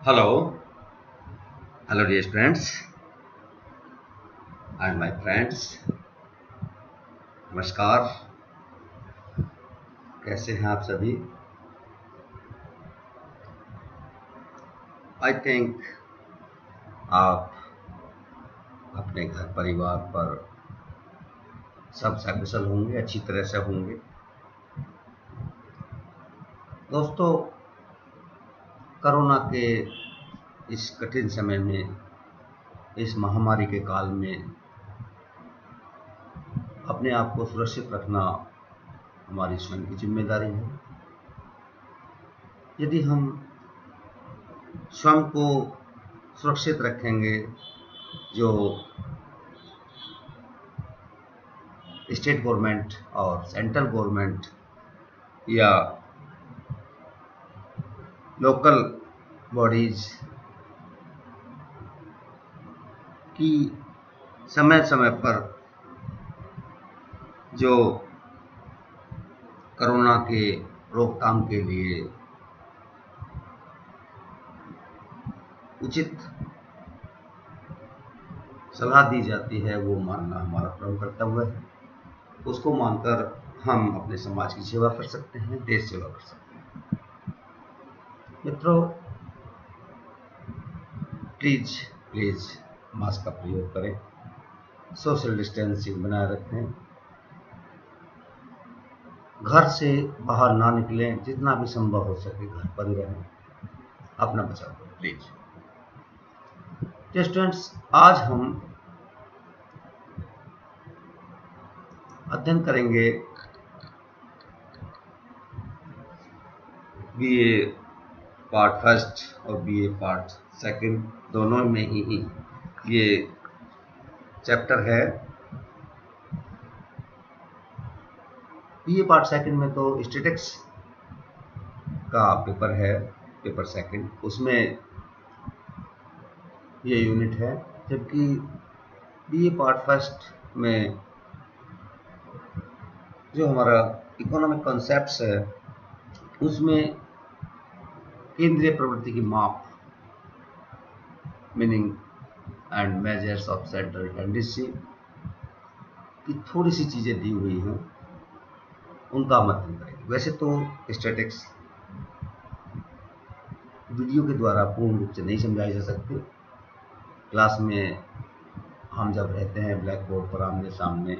Hello, hello dear friends and my friends. नमस्कार। कैसे हैं आप सभी? आई थिंक आप अपने घर परिवार पर सब सकुशल होंगे, अच्छी तरह से होंगे। दोस्तों, कोरोना के इस कठिन समय में, इस महामारी के काल में अपने आप को सुरक्षित रखना हमारी स्वयं की जिम्मेदारी है। यदि हम स्वयं को सुरक्षित रखेंगे, जो स्टेट गवर्नमेंट और सेंट्रल गवर्नमेंट या लोकल बॉडीज की समय समय पर जो कोरोना के रोकथाम के लिए उचित सलाह दी जाती है, वो मानना हमारा परम कर्तव्य है। उसको मानकर हम अपने समाज की सेवा कर सकते हैं, देश सेवा कर सकते हैं। मित्रों, प्लीज मास्क का प्रयोग करें, सोशल डिस्टेंसिंग बनाए रखें, घर से बाहर ना निकलें, जितना भी संभव हो सके घर पर ही रहें, अपना बचाव करें प्लीज। स्टूडेंट्स, आज हम अध्ययन करेंगे बीए पार्ट फर्स्ट और बीए पार्ट सेकंड, दोनों में ही ये चैप्टर है। बीए पार्ट सेकंड में तो स्टैटिक्स का पेपर है, पेपर सेकंड, उसमें ये यूनिट है। जबकि बीए पार्ट फर्स्ट में जो हमारा इकोनॉमिक कॉन्सेप्ट्स है, उसमें केंद्रीय प्रवृत्ति की माप, meaning and measures of central tendency की थोड़ी सी चीज़ें दी हुई हैं, उनका हम अध्ययन करेंगे। वैसे तो स्टैटिक्स वीडियो के द्वारा पूर्ण रूप से नहीं समझाई जा सकती। क्लास में हम जब रहते हैं ब्लैक बोर्ड पर आमने सामने,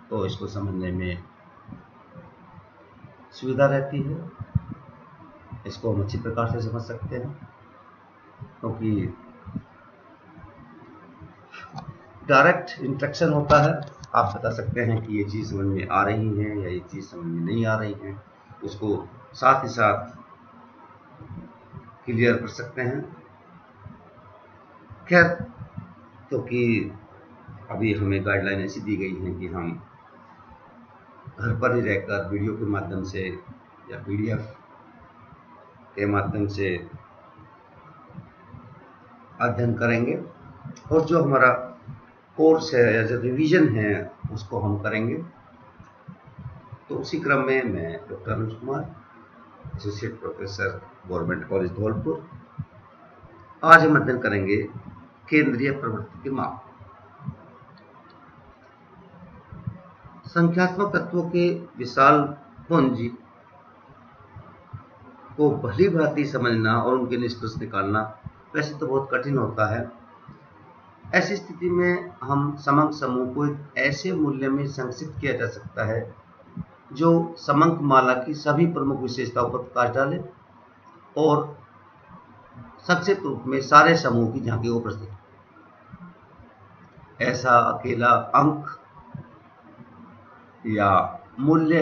तो इसको समझने में सुविधा रहती है, इसको हम अच्छी प्रकार से समझ सकते हैं, क्योंकि डायरेक्ट इंस्ट्रक्शन होता है। आप बता सकते हैं कि ये चीज़ समझ में आ रही है या ये चीज़ समझ में नहीं आ रही है, उसको साथ ही साथ क्लियर कर सकते हैं। खैर, क्योंकि अभी हमें गाइडलाइन ऐसी दी गई है कि हम घर पर ही रहकर वीडियो के माध्यम से या पीडीएफ के माध्यम से अध्ययन करेंगे, और जो हमारा कोर्स है या जो रिवीजन है उसको हम करेंगे। तो उसी क्रम में मैं doctor Anuj Kumar, associate professor government college Dholpur, आज हम अध्ययन करेंगे केंद्रीय प्रवृत्ति की माप। संख्यात्मक तत्वों के विशाल पुंज को भली भांति समझना और उनके निष्कर्ष निकालना वैसे तो बहुत कठिन होता है। ऐसी स्थिति में हम समंक समूह को एक ऐसे मूल्य में संक्षिप्त किया जा सकता है जो समंक माला की सभी प्रमुख विशेषताओं पर प्रकाश डाले और संक्षिप्त रूप में सारे समूह की झांकी को प्रस्तुत। ऐसा अकेला अंक या मूल्य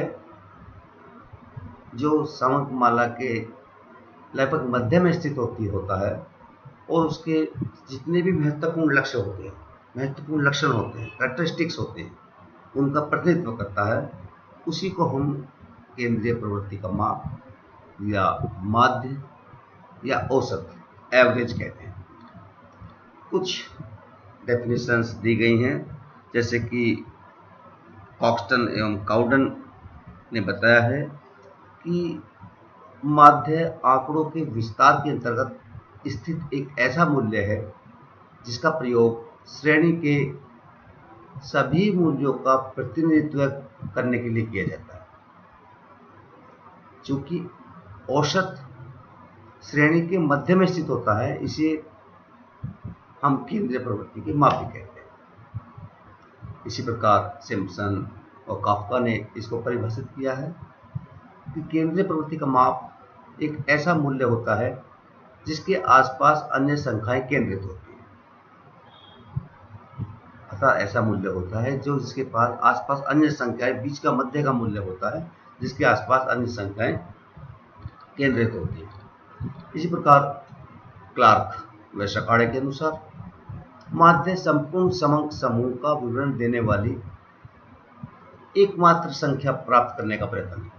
जो समंक माला के लगभग मध्य में स्थित होता है, और उसके जितने भी महत्वपूर्ण लक्ष्य होते हैं, महत्वपूर्ण लक्षण होते हैं, कैरेक्टरिस्टिक्स होते हैं, उनका प्रतिनिधित्व करता है, उसी को हम केंद्रीय प्रवृत्ति का माप या माध्य या औसत, एवरेज कहते हैं। कुछ डेफिनेशंस दी गई हैं, जैसे कि कॉक्सटन एवं काउडन ने बताया है कि माध्य आंकड़ों के विस्तार के अंतर्गत स्थित एक ऐसा मूल्य है जिसका प्रयोग श्रेणी के सभी मूल्यों का प्रतिनिधित्व करने के लिए किया जाता है। चूंकि औसत श्रेणी के मध्य में स्थित होता है, इसे हम केंद्रीय प्रवृत्ति के माप भी कहते हैं। इसी प्रकार सिम्पसन और काफ्का ने इसको परिभाषित किया है कि केंद्रीय प्रवृत्ति का माप एक ऐसा मूल्य होता है जिसके आसपास अन्य संख्याएं केंद्रित होती हैं। अतः ऐसा मूल्य होता है जो जिसके पास आसपास अन्य संख्याएं, बीच का मध्य का मूल्य होता है जिसके आसपास अन्य संख्याएं केंद्रित होती हैं। इसी प्रकार क्लार्क व शकाड़े के अनुसार माध्य संपूर्ण समंक समूह का विवरण देने वाली एकमात्र संख्या प्राप्त करने का प्रयत्न है।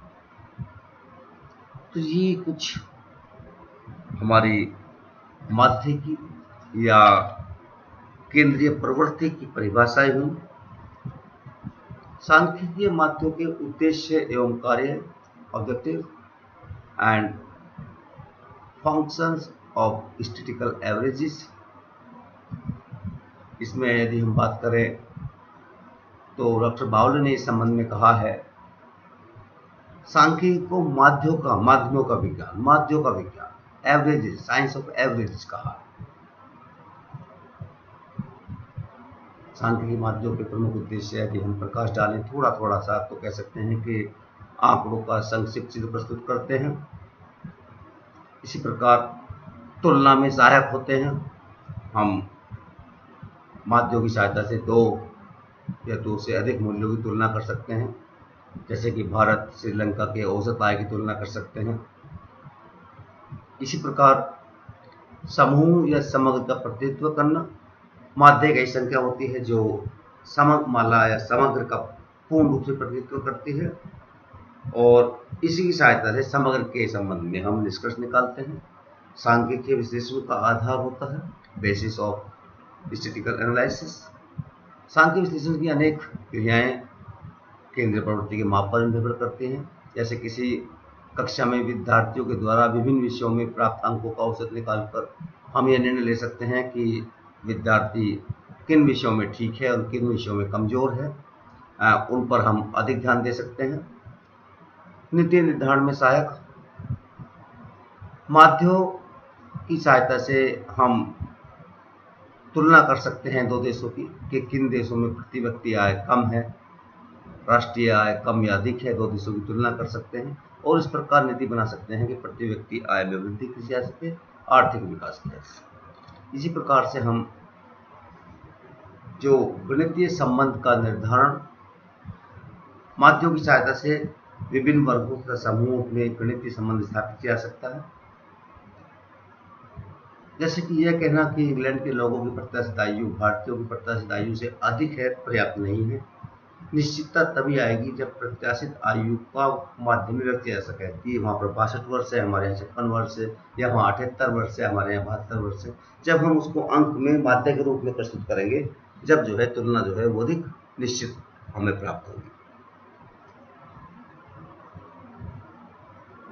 तो ये कुछ हमारी माध्य की या केंद्रीय प्रवृत्ति की परिभाषाएं हुई। सांख्यिकीय माध्यों के उद्देश्य एवं कार्य, objective and functions of statistical averages. इसमें यदि हम बात करें तो डॉक्टर बाउले ने इस संबंध में कहा है, सांख्यिकी को माध्यमों का विज्ञान, एवरेजेस, साइंस ऑफ एवरेजेस कहा है। सांख्यिकी माध्यमों के प्रमुख उद्देश्य यदि हम प्रकाश डालें थोड़ा सा, तो कह सकते हैं कि आंकड़ों का संक्षिप्त चित्र प्रस्तुत करते हैं। इसी प्रकार तुलना में सहायक होते हैं। हम माध्यों की सहायता से दो या दो से अधिक मूल्यों की तुलना कर सकते हैं, जैसे कि भारत श्रीलंका के औसत आय की तुलना कर सकते हैं। इसी प्रकार समूह या समग्र का प्रतिनिधित्व करना, माध्य की संख्या होती है जो समग्र माला या समग्र का पूर्ण रूप से प्रतिनिधित्व करती है, और इसी की सहायता से समग्र के संबंध में हम निष्कर्ष निकालते हैं। सांख्यिकीय विश्लेषण का आधार होता है, बेसिस ऑफ स्टैटिस्टिकल एनालिसिस। सांख्यिकीय विश्लेषण की अनेक क्रियाएं केंद्रीय प्रवृत्ति के माप पर निर्भर करती हैं। जैसे किसी कक्षा में विद्यार्थियों के द्वारा विभिन्न विषयों में प्राप्त अंकों का औसत निकालकर हम यह निर्णय ले सकते हैं कि विद्यार्थी किन विषयों में ठीक है और किन विषयों में कमजोर है, उन पर हम अधिक ध्यान दे सकते हैं। नीति निर्धारण में सहायक, माध्यों की सहायता से हम तुलना कर सकते हैं दो देशों की कि किन देशों में प्रति व्यक्ति आय कम है, राष्ट्रीय आय कम या अधिक है। दो देशों की तुलना कर सकते हैं और इस प्रकार नीति बना सकते हैं कि प्रति व्यक्ति आय में वृद्धि की जा सके, आर्थिक विकास किया जा सके। इसी प्रकार से हम जो गणितीय संबंध का निर्धारण माध्यों की सहायता से विभिन्न वर्गों तथा समूहों में गणितीय संबंध स्थापित किया जा सकता है। जैसे कि यह कहना कि इंग्लैंड के लोगों की प्रत्याशित आयु भारतीयों की प्रत्याशित आयु से अधिक है पर्याप्त नहीं है। निश्चितता तभी आएगी जब प्रत्याशित आयु का माध्य में व्यक्त किया जा सके कि वहाँ पर 62 वर्ष है, हमारे यहाँ 56 वर्ष है, या वहाँ 78 वर्ष है, हमारे यहाँ 72 वर्ष है। जब हम उसको अंक में माध्य के रूप में प्रस्तुत करेंगे, जब जो है तुलना जो है वो अधिक निश्चित हमें प्राप्त होगी।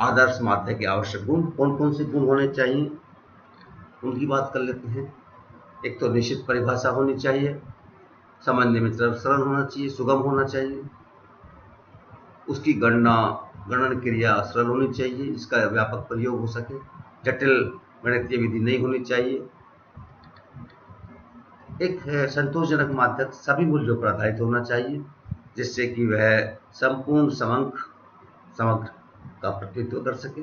आदर्श माध्य के आवश्यक गुण, कौन कौन से गुण होने चाहिए उनकी बात कर लेते हैं। एक तो निश्चित परिभाषा होनी चाहिए, समझने में सरल होना चाहिए, सुगम होना चाहिए, उसकी गणन क्रिया सरल होनी चाहिए, इसका व्यापक प्रयोग हो सके, जटिल गणितीय विधि नहीं होनी चाहिए। एक संतोषजनक माध्यक सभी मूल्यों पर आधारित होना चाहिए, जिससे कि वह संपूर्ण समग्र का प्रतिनिधित्व कर सके।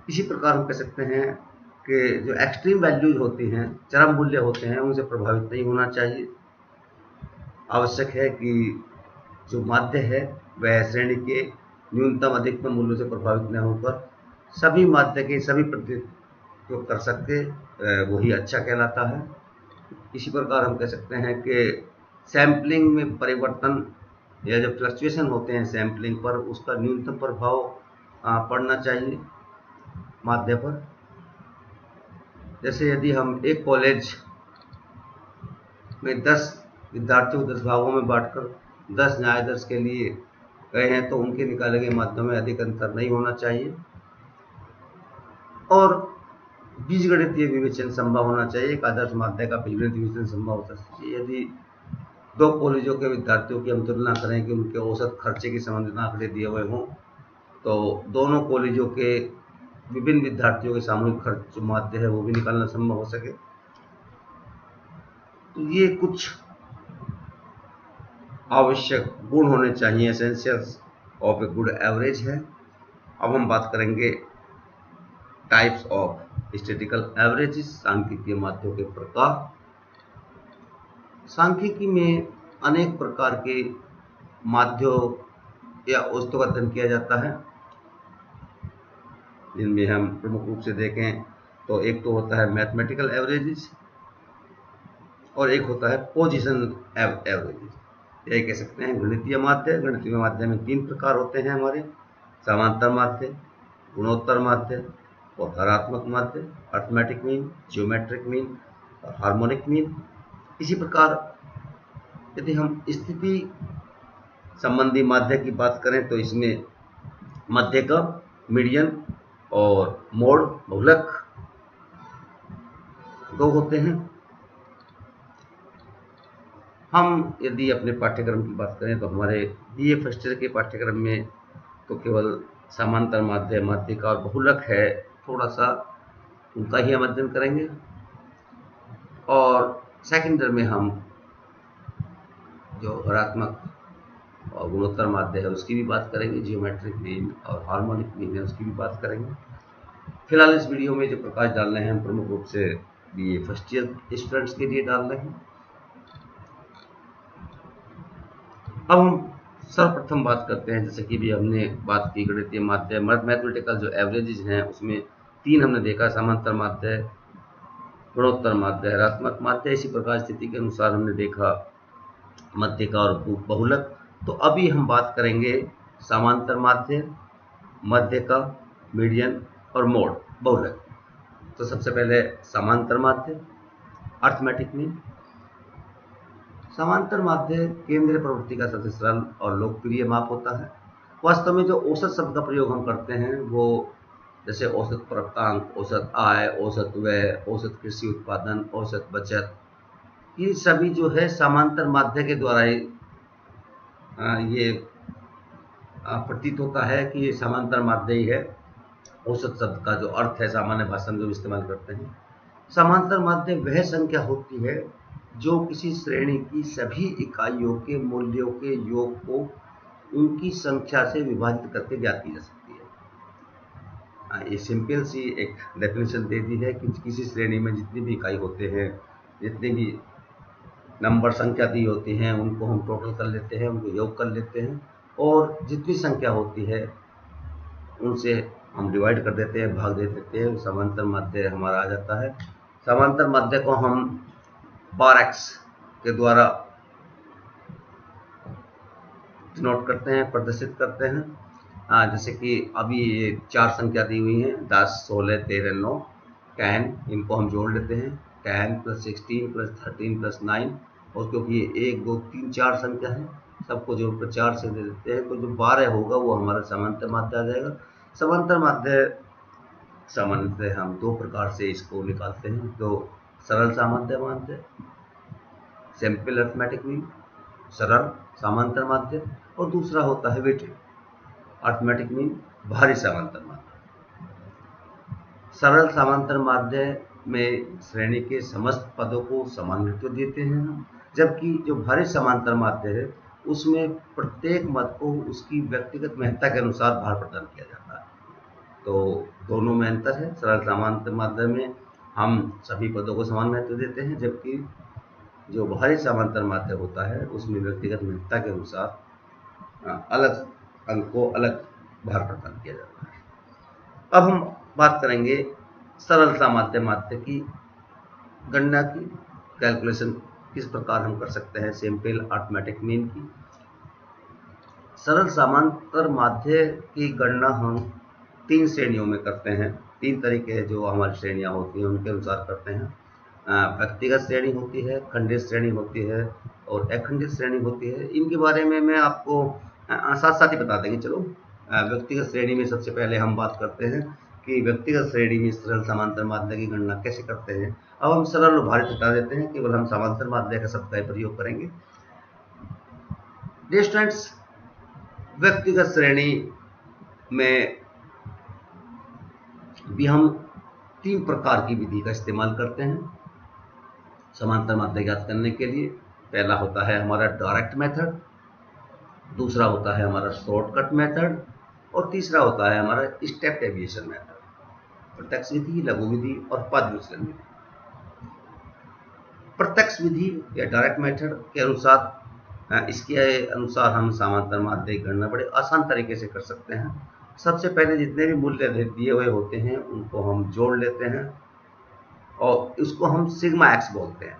इसी प्रकार हम कह सकते हैं कि जो एक्सट्रीम वैल्यूज होती हैं, चरम मूल्य होते हैं, उनसे प्रभावित नहीं होना चाहिए। आवश्यक है कि जो माध्य है वह श्रेणी के न्यूनतम अधिकतम मूल्यों से प्रभावित न होकर सभी माध्य के सभी प्रतिनिधित्व कर सकते, वही अच्छा कहलाता है। इसी प्रकार हम कह सकते हैं कि सैम्पलिंग में परिवर्तन या जो फ्लक्चुएशन होते हैं सैम्पलिंग पर, उसका न्यूनतम प्रभाव पड़ना चाहिए माध्य पर। जैसे यदि हम एक कॉलेज में 10 विद्यार्थियों को 10 भागों में बांटकर 10 न्याय दर्श के लिए गए हैं, तो उनके निकाले गए माध्यम में अधिक अंतर नहीं होना चाहिए। और बीजगणितीय विवेचन संभव होना चाहिए। एक आदर्श माध्य का बीजगणितीय विवेचन संभव होता है यदि दो कॉलेजों के विद्यार्थियों की हम तुलना करें कि उनके औसत खर्चे के संबंधित आंकड़े दिए हुए हों, तो दोनों कॉलेजों के विभिन्न विद्यार्थियों के सामूहिक खर्च जो माध्य है वो भी निकालना संभव हो सके। तो ये कुछ आवश्यक गुण होने चाहिए, essentials of a good average है। अब हम बात करेंगे टाइप्स ऑफ स्टैटिस्टिकल एवरेजेस, सांख्यिकीय माध्यों के प्रकार। सांख्यिकी में अनेक प्रकार के माध्यों या औसतों का अध्ययन किया जाता है, जिनमें हम प्रमुख रूप से देखें तो एक तो होता है मैथमेटिकल एवरेजेस और एक होता है पोजीशन एवरेजेस। यही कह सकते हैं गणितीय माध्य। गणितीय माध्य में तीन प्रकार होते हैं हमारे: समांतर माध्य, गुणोत्तर माध्य और हरात्मक माध्य, अर्थमेटिक मीन, जियोमेट्रिक मीन और हार्मोनिक मीन। इसी प्रकार यदि हम स्थिति संबंधी माध्य की बात करें तो इसमें मध्य का, मीडियन और मोड बहुलक दो होते हैं। हम यदि अपने पाठ्यक्रम की बात करें तो हमारे बीए फर्स्ट ईयर के पाठ्यक्रम में तो केवल समांतर माध्य, माध्य का और बहुलक है, थोड़ा सा उनका ही हम अध्ययन करेंगे। और सेकेंड ईयर में हम जो हरात्मक और गुणोत्तर माध्य है उसकी भी बात करेंगे, जियोमेट्रिक मीन और हार्मोनिक मीन है उसकी भी बात करेंगे। फिलहाल इस वीडियो में जो प्रकाश डालने हैं हम प्रमुख रूप से बीए फर्स्ट ईयर स्टूडेंट्स के लिए डाल रहे हैं। अब हम सर्वप्रथम बात करते हैं, जैसे कि भी हमने बात की गणितीय माध्य, मैथमेटिकल जो एवरेजेस हैं उसमें तीन हमने देखा: समांतर माध्य, गुणोत्तर माध्य, हरात्मक माध्य। इसी प्रकार स्थिति के अनुसार हमने देखा मध्य का और बहुलक। तो अभी हम बात करेंगे समांतर माध्य, मध्य का, मीडियन और मोड बहुलक। तो सबसे पहले समांतर माध्य, अर्थमेटिक मीन। समांतर माध्य केंद्रीय प्रवृत्ति का सबसे सरल और लोकप्रिय माप होता है। वास्तव में जो औसत शब्द का प्रयोग हम करते हैं वो जैसे औसत प्राप्तांक, औसत आय, औसत व्यय, औसत कृषि उत्पादन, औसत बचत, ये सभी जो है समांतर माध्य के द्वारा ही ये प्रतीत होता है कि ये समांतर माध्य ही है। औसत शब्द का जो अर्थ है सामान्य भाषा में जो इस्तेमाल करते हैं, समांतर माध्य वह संख्या होती है जो किसी श्रेणी की सभी इकाइयों के मूल्यों के योग को उनकी संख्या से विभाजित करके ज्ञात की जा सकती है। ये सिंपल सी एक डेफिनेशन दे दी है कि किसी श्रेणी में जितनी भी इकाई होते हैं, जितनी भी नंबर संख्या दी होती हैं, उनको हम टोटल कर लेते हैं, उनको योग कर लेते हैं और जितनी संख्या होती है उनसे हम डिवाइड कर देते हैं, भाग दे देते हैं, समांतर माध्य हमारा आ जाता है। समांतर माध्य को हम बार एक्स के द्वारा नोट करते हैं, प्रदर्शित करते हैं। जैसे कि अभी ये चार संख्या दी हुई हैं 10, 16, 13, 9, 10, इनको हम जोड़ लेते हैं 10 + 16 + 13 + 9, और क्योंकि ये 1, 2, 3, 4 संख्या है सबको जोड़कर 4 से दे देते हैं, तो जो 12 होगा वो हमारा समांतर माध्य आ जाएगा। समांतर माध्य सामान्यतः हम दो प्रकार से इसको निकालते हैं, तो सरल समांतर माध्य, सिंपल अर्थमेटिक मीन, सरल समांतर माध्य, और दूसरा होता है वेटेड अर्थमेटिक मीन, भारी समांतर माध्य। सरल समांतर माध्य में श्रेणी के समस्त पदों को समान महत्व देते हैं हम, जबकि जो भारी समांतर माध्य है उसमें प्रत्येक मद को उसकी व्यक्तिगत महत्ता के अनुसार भार प्रदान किया जाता है। तो दोनों में अंतर है। सरल समांतर माध्य में हम सभी पदों को समान महत्व देते हैं, जबकि जो भारी समांतर माध्य होता है उसमें व्यक्तिगत महत्ता के अनुसार अलग अंक को अलग भार प्रदान किया जाता है। अब हम बात करेंगे सरल समांतर माध्य की गणना की, कैलकुलेशन किस प्रकार हम कर सकते हैं सिंपल अर्थमेटिक मीन की। सरल समांतर माध्य की गणना हम तीन श्रेणियों में करते हैं। तीन तरीके जो हमारी श्रेणियां होती हैं उनके अनुसार करते हैं। व्यक्तिगत श्रेणी होती है, खंडित श्रेणी होती है और अखंडित श्रेणी होती है। इनके बारे में मैं आपको साथ साथ ही बता देंगे। चलो व्यक्तिगत श्रेणी में सबसे पहले हम बात करते हैं कि व्यक्तिगत श्रेणी में सरल समांतर माध्य की गणना कैसे करते हैं। अब हम सरल और भारित हटा देते हैं, केवल हम समांतर माध्य का शब्द का प्रयोग करेंगे। डियर स्टूडेंट्स, व्यक्तिगत श्रेणी में भी हम 3 प्रकार की विधि का इस्तेमाल करते हैं समांतर माध्य ज्ञात करने के लिए। पहला होता है हमारा डायरेक्ट मेथड, दूसरा होता है हमारा शॉर्टकट मेथड, और तीसरा होता है हमारा स्टेप डेविएशन मेथड। प्रत्यक्ष विधि, लघु विधि और पद विचलन विधि। प्रत्यक्ष विधि या डायरेक्ट मेथड के अनुसार इसके अनुसार हम समांतर माध्य की गणना बड़े आसान तरीके से कर सकते हैं। सबसे पहले जितने भी मूल्य दिए हुए होते हैं उनको हम जोड़ लेते हैं और उसको हम सिग्मा एक्स बोलते हैं।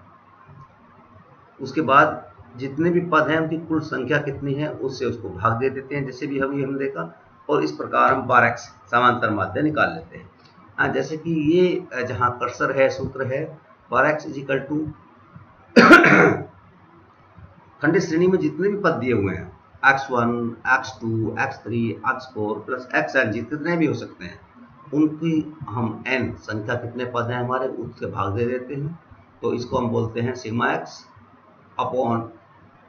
उसके बाद जितने भी पद हैं उनकी कुल संख्या कितनी है उससे उसको भाग दे देते हैं, जैसे भी अभी हम देखा, और इस प्रकार हम 12x समांतर माध्य निकाल लेते हैं। जैसे कि ये जहाँ कर्सर है सूत्र है 12x इजिकल टू खंडित श्रेणी में जितने भी पद दिए हुए हैं x1, x2, x3, x4 plus xn जितने भी हो सकते हैं उनकी हम n संख्या कितने पद हैं हमारे उससे भाग दे देते हैं। तो इसको हम बोलते हैं सिग्मा x अपॉन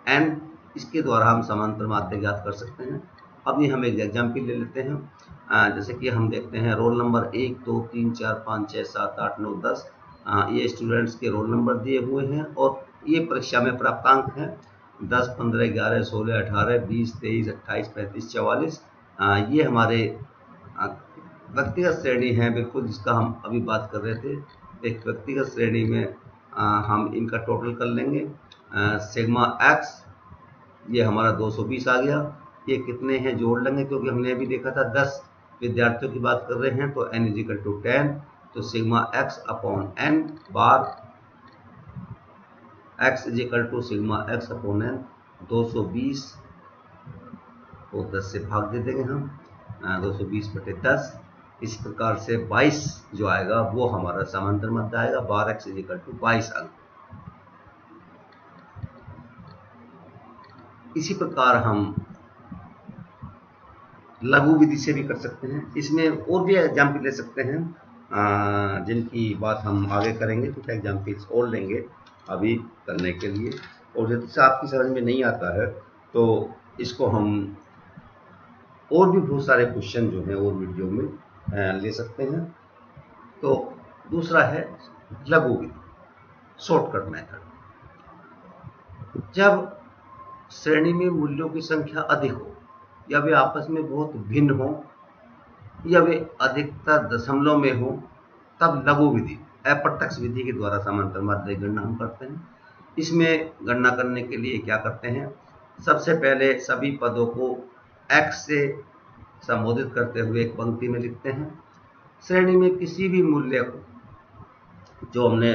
n। इसके द्वारा हम समांतर माध्य ज्ञात कर सकते हैं। अभी हम एक एग्जाम्पल ले लेते हैं। जैसे कि हम देखते हैं रोल नंबर 1, 2, 3, 4, 5, 6, 7, 8, 9, 10 ये स्टूडेंट्स के रोल नंबर दिए हुए हैं और ये परीक्षा में प्राप्तांक हैं 10, 15, 11, 16, 18, 20, 23, 28, 35, 44। ये हमारे व्यक्तिगत श्रेणी है बिल्कुल, जिसका हम अभी बात कर रहे थे। एक व्यक्तिगत श्रेणी में हम इनका टोटल कर लेंगे। सिग्मा एक्स ये हमारा 220 आ गया। ये कितने हैं जोड़ लेंगे, क्योंकि हमने अभी देखा था 10 विद्यार्थियों की बात कर रहे हैं तो n इजिकल टू 10। तो sigma x upon n bar x is equal to sigma x upon n 220 को 10 से भाग दे देंगे हम 220/10। इस प्रकार से 22 जो आएगा वो हमारा समांतर माध्य आएगा। बार x इजिकल टू 22 अंक। इसी प्रकार हम लघु विधि से भी कर सकते हैं। इसमें और भी एग्जाम्पल ले सकते हैं जिनकी बात हम आगे करेंगे। कुछ एग्जाम्पल्स और लेंगे अभी करने के लिए, और यदि से आपकी समझ में नहीं आता है तो इसको हम और भी बहुत सारे क्वेश्चन जो हैं और वीडियो में ले सकते हैं। तो दूसरा है लघु विधि, शॉर्टकट मेथड। जब श्रेणी में मूल्यों की संख्या अधिक हो या वे आपस में बहुत भिन्न हो या वे अधिकतर दशमलव में हो तब लघु विधि अप्रत्यक्ष विधि के द्वारा समांतर माध्य की गणना हम करते हैं। इसमें गणना करने के लिए क्या करते हैं, सबसे पहले सभी पदों को x से संबोधित करते हुए एक पंक्ति में लिखते हैं। श्रेणी में किसी भी मूल्य को जो हमने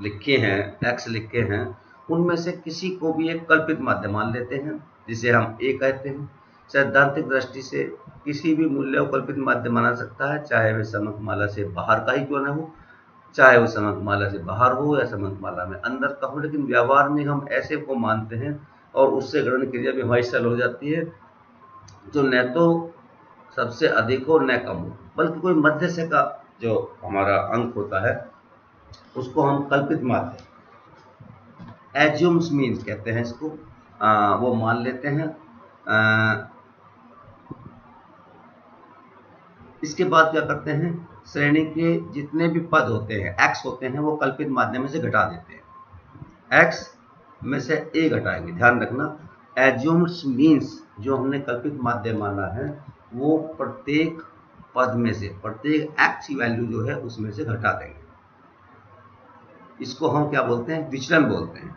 लिखे हैं x लिखे हैं उनमें से किसी को भी एक कल्पित माध्य मान लेते हैं जिसे हम a कहते हैं। सैद्धांतिक दृष्टि से किसी भी मूल्य को कल्पित माध्य माना सकता है, चाहे वह समकमाला से बाहर का ही क्यों न हो, चाहे वो समकमाला से बाहर हो या समकमाला में अंदर का हो। लेकिन व्यवहार में हम ऐसे को मानते हैं और उससे गणन क्रिया भी हमारी सरल हो जाती है, जो न तो सबसे अधिक हो न कम हो, बल्कि कोई मध्य से का जो हमारा अंक होता है उसको हम कल्पित माध्य एज्यूम्स मीन्स कहते हैं इसको, वो मान लेते हैं। इसके बाद क्या करते हैं, श्रेणी के जितने भी पद होते हैं x होते हैं वो कल्पित माध्य में से घटा देते हैं। x में से a घटाएंगे, ध्यान रखना। एज्यूम्स मीन्स जो हमने कल्पित माध्य माना है वो प्रत्येक पद में से प्रत्येक x की वैल्यू जो है उसमें से घटा देंगे। इसको हम क्या बोलते हैं, विचलन बोलते हैं,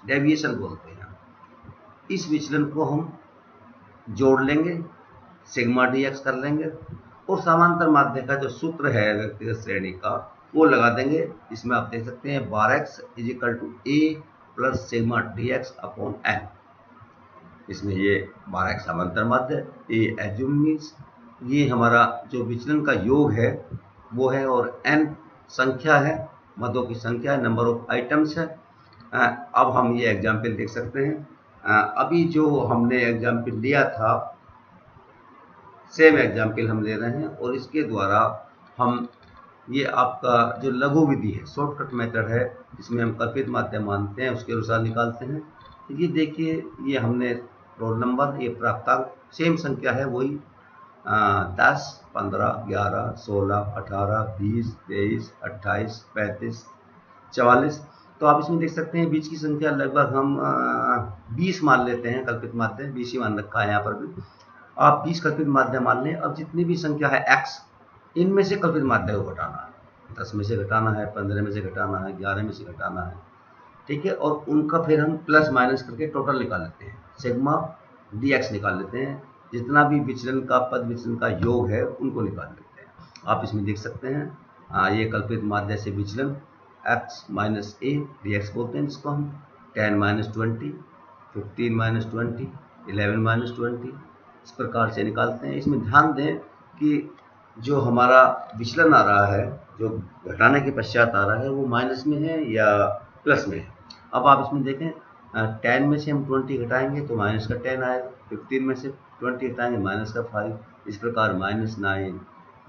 डेविएशन बोलते हैं। इस विचलन को हम जोड़ लेंगे, सिग्मा dx कर लेंगे और समांतर माध्य का जो सूत्र है व्यक्तिगत श्रेणी का वो लगा देंगे। इसमें आप देख सकते हैं 12x is equal to a plus sigma dx upon n। इसमें ये 12x समांतर माध्य, a एज्यूम मीन्स, ये हमारा जो विचलन का योग है वो है, और n संख्या है, मदों की संख्या है, नंबर ऑफ आइटम्स है। अब हम ये एग्जाम्पल देख सकते हैं। अभी जो हमने एग्जाम्पल लिया था सेम एग्जाम्पल हम ले रहे हैं और इसके द्वारा हम ये आपका जो लघु विधि है, शॉर्टकट मेथड है, जिसमें हम कल्पित माध्य मानते हैं उसके अनुसार निकालते हैं। ये देखिए, ये हमने रोल नंबर, ये प्राप्तांक सेम संख्या है वही 10, 15, 11, 16, 18, 20, 23, 28, 35, 44। तो आप इसमें देख सकते हैं बीच की संख्या लगभग हम 20 मान लेते हैं, कल्पित माध्य 20 ही मान रखा है यहाँ पर भी। आप 20 कल्पित माध्य मान लें। अब जितनी भी संख्या है x, इनमें से कल्पित माध्य को घटाना है। 10 में से घटाना है, 15 में से घटाना है, 11 में से घटाना है, ठीक है। और उनका फिर हम प्लस माइनस करके टोटल निकाल लेते हैं, सिग्मा dx निकाल लेते हैं। जितना भी विचलन का पद विचलन का योग है उनको निकाल लेते हैं। आप इसमें देख सकते हैं ये कल्पित माध्य से विचलन x माइनस ए dx बोलते हैं जिसको हम, 10 माइनस 20, 15 माइनस 20, 11 माइनस 20, इस प्रकार से निकालते हैं। इसमें ध्यान दें कि जो हमारा विचलन आ रहा है, जो घटाने के पश्चात आ रहा है, वो माइनस में है या प्लस में है। अब आप इसमें देखें, 10 में से हम 20 घटाएंगे तो माइनस का 10 आएगा, 15 में से 20 घटाएंगे माइनस का 5, इस प्रकार माइनस 9,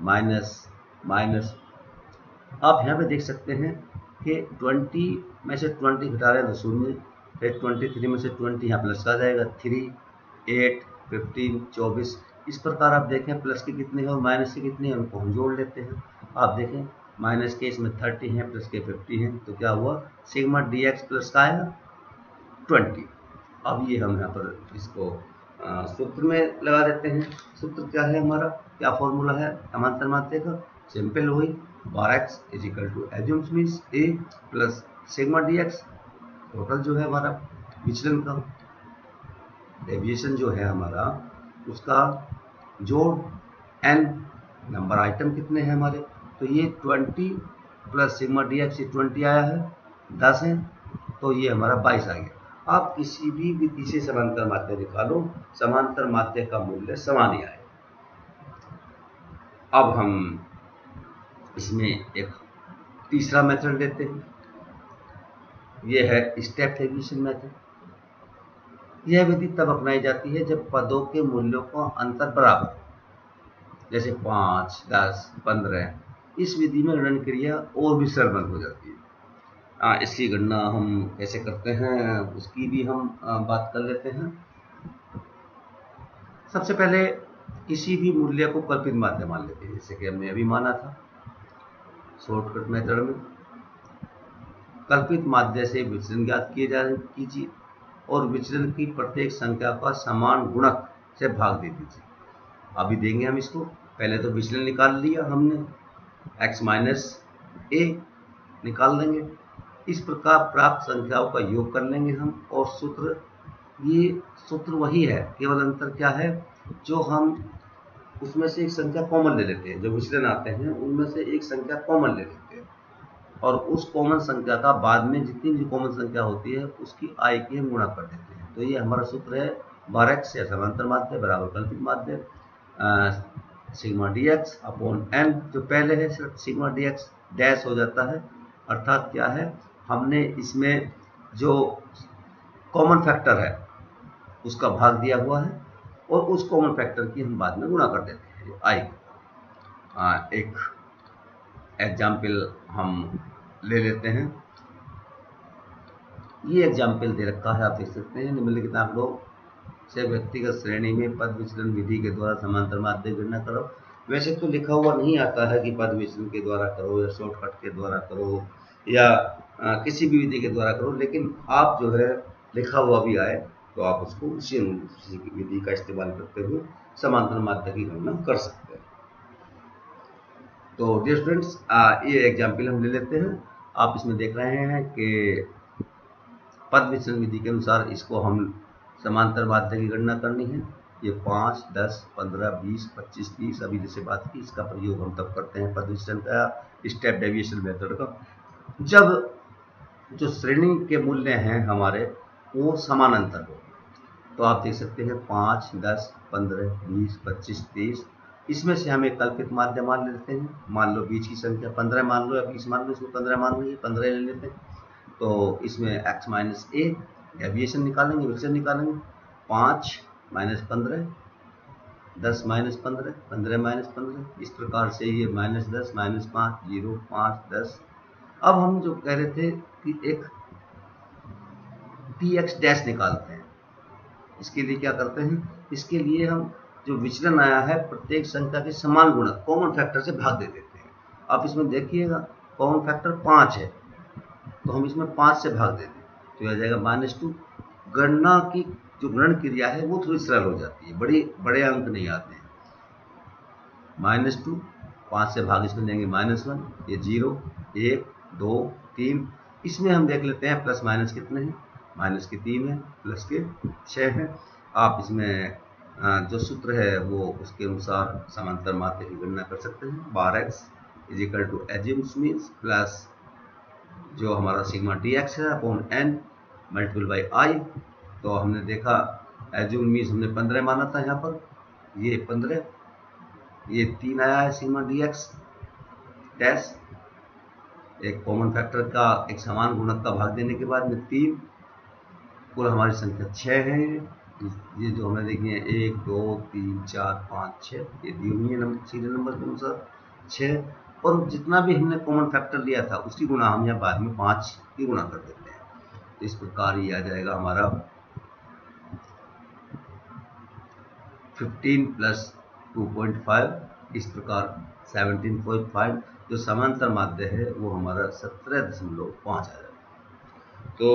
माइनस माइनस। आप यहाँ पे देख सकते हैं कि 20 में से 20 घटा रहे हैं तो शून्य, फिर 23 में से 20 यहाँ प्लस का जाएगा, 3, 8, 15, 24। इस प्रकार आप देखें प्लस के कितने हैं और माइनस के कितने हैं, उनको हम जोड़ लेते हैं। आप देखें माइनस के इसमें 30 हैं, प्लस के 50 हैं, तो क्या हुआ, सिग्मा dx प्लस का आएगा 20। अब ये हम यहाँ पर इसको सूत्र में लगा देते हैं। सूत्र क्या है हमारा, क्या फॉर्मूला है समांतर माध्य का, सिंपल वही, bar is equal to assumes means a plus sigma dx, total जो है हमारा विचलन का डेविएशन जो है हमारा उसका जोड़, n नंबर आइटम कितने हैं हमारे, तो ये 20 प्लस सिग्मा dx, ये 20 आया है, 10 है, तो ये हमारा 22 आ गया। आप किसी भी विधि से समांतर माध्य निकालो, समांतर माध्य का मूल्य समान ही आएगा। अब हम इसमें एक तीसरा मेथड लेते हैं, यह है स्टेप डेविएशन मेथड। यह विधि तब अपनाई जाती है जब पदों के मूल्यों का अंतर बराबर, जैसे 5, 10, 15। इस विधि में गणन क्रिया और भी सरल हो जाती है। इसकी गणना हम कैसे करते हैं उसकी भी हम बात कर लेते हैं। सबसे पहले किसी भी मूल्य को कल्पित माध्य मान लेते हैं, जैसे कि हमने अभी माना था शॉर्टकट मेथड में। कल्पित माध्य से विचलन ज्ञात किए जा रहे कीजिए और विचलन की प्रत्येक संख्या का समान गुणक से भाग दे दीजिए। अभी देंगे हम इसको, पहले तो विचलन निकाल लिया हमने, x माइनस ए निकाल देंगे। इस प्रकार प्राप्त संख्याओं का योग कर लेंगे हम, और सूत्र, ये सूत्र वही है, केवल अंतर क्या है, जो हम उसमें से एक संख्या कॉमन ले लेते हैं, जो विचलन आते हैं उनमें से एक संख्या कॉमन ले लेते हैं और उस कॉमन संख्या का बाद में जितनी भी कॉमन संख्या होती है उसकी आई के हम गुणा कर देते हैं। तो ये हमारा सूत्र है, बार एक्स या समांतर माध्य बराबर कल्पित माध्य सिग्मा dx अपॉन n, जो पहले है सिग्मा dx डैश हो जाता है, अर्थात क्या है, हमने इसमें जो कॉमन फैक्टर है उसका भाग दिया हुआ है और उस कॉमन फैक्टर की हम बाद में गुणा कर देते हैं आई। एक एग्जाम्पल हम ले लेते हैं। ये एग्जाम्पल दे रखा है, आप देख सकते हैं, निम्नलिखित आंकड़ों से व्यक्तिगत श्रेणी में पद विचलन विधि के द्वारा समांतर माध्य गणना करो। वैसे तो लिखा हुआ नहीं आता है कि पद विचलन के द्वारा करो या शॉर्टकट के द्वारा करो या किसी भी विधि के द्वारा करो, लेकिन आप जो है लिखा हुआ भी आए तो आप उसको उसी विधि का इस्तेमाल करते हुए समांतर माध्य की गणना कर सकते हैं। तो डियर स्टूडेंट्स, ये एग्जाम्पल हम ले लेते हैं। आप इसमें देख रहे हैं कि पद विचलन विधि के अनुसार इसको हम समांतर माध्य की गणना करनी है। ये 5, 10, 15, 20, 25, 30 अभी जैसे बात की, इसका प्रयोग हम तब करते हैं पद विचलन का स्टेप डेविएशन मेथड का, जब जो श्रेणी के मूल्य हैं हमारे वो समानांतर हो। तो आप देख सकते हैं 5, 10, 15, 20, 25, 30, इसमें से हम एक कल्पित माध्य मान लेते हैं। मान लो बीच की संख्या 15 मान लो या 20 मान लो, इसमें 15 मान लो, 15 ले लेते हैं। तो इसमें x माइनस ए डेविएशन निकालेंगे, विचलन निकालेंगे, 5 माइनस 15 10 माइनस 15, 15 माइनस 15, इस प्रकार से ये -10 -5 0 5 10। अब हम जो कह रहे थे कि एक px डैश निकालते हैं, इसके लिए क्या करते हैं, इसके लिए हम जो विचलन आया है प्रत्येक संख्या के समान गुणक कॉमन फैक्टर से भाग दे देते हैं। आप इसमें देखिएगा कॉमन फैक्टर 5 है, तो हम इसमें 5 से भाग देते हैं तो यह जाएगा -2। गणना की जो गुणन क्रिया है वो थोड़ी सरल हो जाती है, बड़े अंक नहीं आते हैं। -2 5 से भाग इसमें देंगे -1, ये 0 1 2 3। इसमें हम देख लेते हैं प्लस माइनस कितने हैं, माइनस के 3 है, प्लस के 6 है। आप इसमें जो सूत्र है वो उसके अनुसार समांतर माध्य की गणना कर सकते हैं। Bar x is equal to assumes means plus जो हमारा सिग्मा dx है upon n multiple by i. तो हमने देखा एज्यूम मीन्स हमने 15 माना था, यहाँ पर ये 15, ये 3 आया है सिग्मा dx डैश, एक कॉमन फैक्टर का एक समान गुणक का भाग देने के बाद में 3, कुल हमारी संख्या 6 है। ये जो हमें देखिए 1 2 3 4 5 6 ये दी हुई है नंबर, सीरियल नंबर के अनुसार 6। और जितना भी हमने कॉमन फैक्टर लिया था उसकी गुणा हम यहाँ बाद में 5 की गुणा कर देते हैं। तो इस प्रकार ये आ जाएगा हमारा 15 प्लस 2.5, इस प्रकार 17.5। जो समांतर माध्य है वो हमारा 17.5 आ जाएगा। तो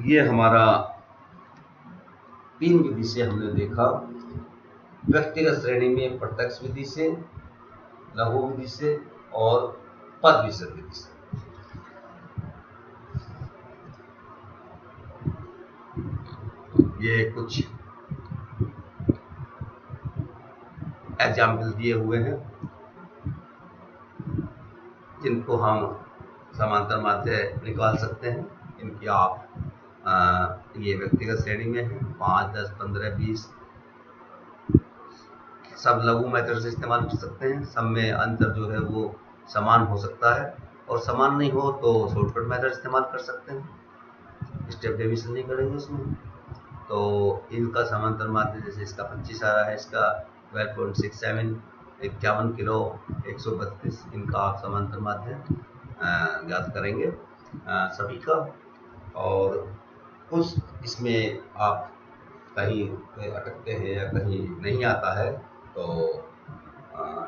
ये हमारा 3 विधि से हमने देखा, व्यक्तिगत श्रेणी में प्रत्यक्ष विधि से, लघु विधि से और पद विसर्ग विधि से। ये कुछ एग्जाम्पल दिए हुए हैं जिनको हम समांतर माध्य निकाल सकते हैं। इनकी आप ये व्यक्तिगत श्रेणी में है, 5 10 15 20 सब लघु मेथड से इस्तेमाल कर सकते हैं। सब में अंतर जो है वो समान हो सकता है, और समान नहीं हो तो शॉर्टकट मेथड इस्तेमाल कर सकते हैं, स्टेप डेविएशन नहीं करेंगे उसमें। तो इनका समांतर माध्य जैसे इसका 25 आ रहा है, इसका 12.67 51 किलो 132, इनका आप समांतर माध्य ज्ञात करेंगे सभी का। और कुछ इसमें आप कहीं अटकते हैं या कहीं नहीं आता है तो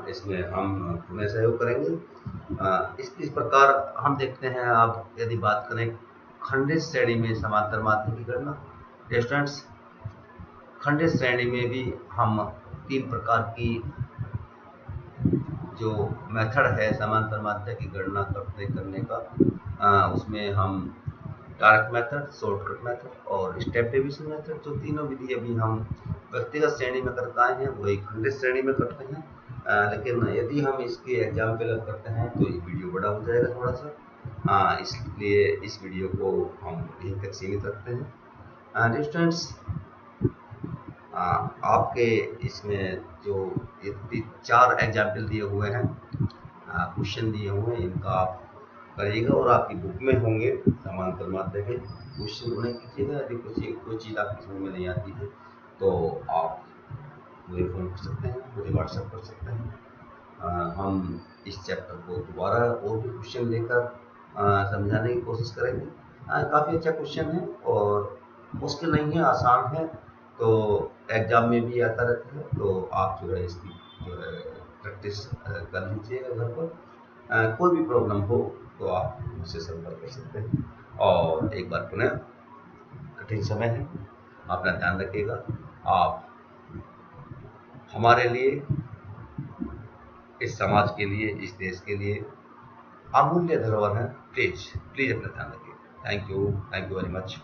इसमें हम तुम्हें सहयोग करेंगे। इस प्रकार हम देखते हैं। आप यदि बात करें खंडित श्रेणी में समांतर माध्य की गणना, स्टूडेंट्स खंडित श्रेणी में भी हम 3 प्रकार की जो मेथड है समांतर माध्य की गणना करने का, उसमें हम डायरेक्ट मेथड, शॉर्टकट मेथड और स्टेप डेविएशन मेथड, जो तीनों विधि अभी हम व्यक्तिगत श्रेणी में करते आए हैं वही खंडित श्रेणी में करते हैं। लेकिन यदि हम इसके एग्जाम्पल करते हैं तो ये वीडियो बड़ा हो जाएगा थोड़ा सा, इसलिए इस वीडियो को हम यहीं तक सीमित रखते हैं। स्टूडेंट्स आपके इसमें जो ये 4 एग्जाम्पल दिए हुए हैं, क्वेश्चन दिए हुए हैं, इनका आप करिएगा और आपकी बुक में होंगे समांतर माध्य के क्वेश्चन उन्हें कीजिएगा। यदि कोई चीज़ आपकी समझ में नहीं आती है तो आप मुझे फ़ोन कर सकते हैं, मुझे व्हाट्सएप कर सकते हैं। हम इस चैप्टर को दोबारा और भी क्वेश्चन लेकर समझाने की कोशिश करेंगे। काफ़ी अच्छा क्वेश्चन है और मुश्किल नहीं है, आसान है, तो एग्ज़ाम में भी आता रहता है। तो आप जो है इसकी जो है प्रैक्टिस कर लीजिएगा घर पर। कोई भी प्रॉब्लम हो तो आप मुझसे संपर्क कर सकते हैं। और एक बार पुनः कठिन समय है, अपना ध्यान रखिएगा। आप हमारे लिए, इस समाज के लिए, इस देश के लिए अमूल्य धरोहर हैं। प्लीज़ अपना ध्यान रखिए। Thank you very much.